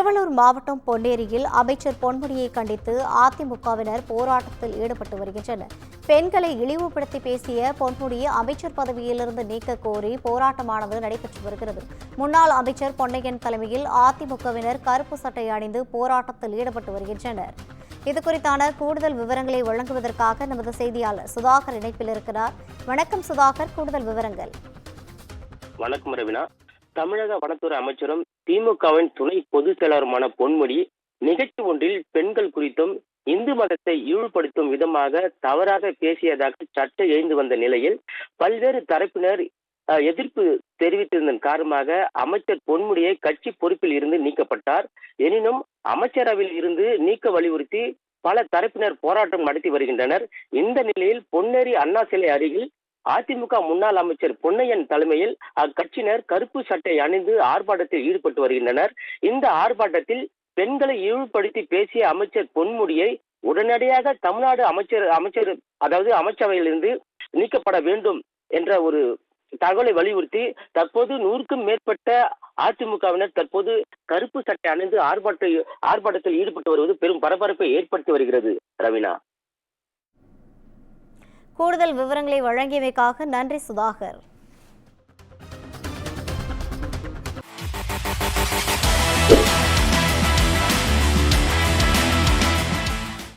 திருவள்ளூர் மாவட்டம் பொன்னேரியில் அமைச்சர் பொன்முடியை கண்டித்து அதிமுகவினர் போராட்டத்தில் ஈடுபட்டு வருகின்றனர். பெண்களை இழிவுபடுத்தி பேசிய பொன்முடியை அமைச்சர் பதவியிலிருந்து நீக்க கோரி போராட்டமானது நடைபெற்று வருகிறது. முன்னாள் அமைச்சர் பொன்னையன் தலைமையில் அதிமுகவினர் கருப்பு சட்டை அணிந்து போராட்டத்தில் ஈடுபட்டு வருகின்றனர். இதுகுறித்தான கூடுதல் விவரங்களை வழங்குவதற்காக நமது செய்தியாளர் சுதாகர் இணைப்பில் இருக்கிறார். வணக்கம் சுதாகர், கூடுதல் விவரங்கள். வணக்கம் ரவினா. தமிழக வனத்துறை அமைச்சரும் திமுகவின் துணை பொதுச் செயலருமான பொன்முடி நிகழ்ச்சி ஒன்றில் பெண்கள் குறித்தும் இந்து மதத்தை இழிவுபடுத்தும் விதமாக தவறாக பேசியதாக சர்ச்சை எழுந்து வந்த நிலையில் பல்வேறு தரப்பினர் எதிர்ப்பு தெரிவித்திருந்ததன் காரணமாக அமைச்சர் பொன்முடியை கட்சி பொறுப்பில் இருந்து நீக்கப்பட்டார். எனினும் அமைச்சரவையில் இருந்து நீக்க வலியுறுத்தி பல தரப்பினர் போராட்டம் நடத்தி வருகின்றனர். இந்த நிலையில் பொன்னேரி அண்ணா சிலை அருகில் அதிமுக முன்னாள் அமைச்சர் பொன்னையன் தலைமையில் அக்கட்சியினர் கருப்பு சட்டை அணிந்து ஆர்ப்பாட்டத்தில் ஈடுபட்டு வருகின்றனர். இந்த ஆர்ப்பாட்டத்தில் பெண்களை இழிவுபடுத்தி பேசிய அமைச்சர் பொன்முடியை உடனடியாக தமிழ்நாடு அமைச்சரவையிலிருந்து நீக்கப்பட வேண்டும் என்ற ஒரு தகவலை வலியுறுத்தி தற்போது 100க்கும் மேற்பட்ட அதிமுகவினர் தற்போது கருப்பு சட்டை அணிந்து ஆர்ப்பாட்டத்தில் ஈடுபட்டு வருவது பெரும் பரபரப்பை ஏற்படுத்தி வருகிறது. ரவினா, கூடுதல் விவரங்களை வழங்கியமைக்காக நன்றி சுதாகர்.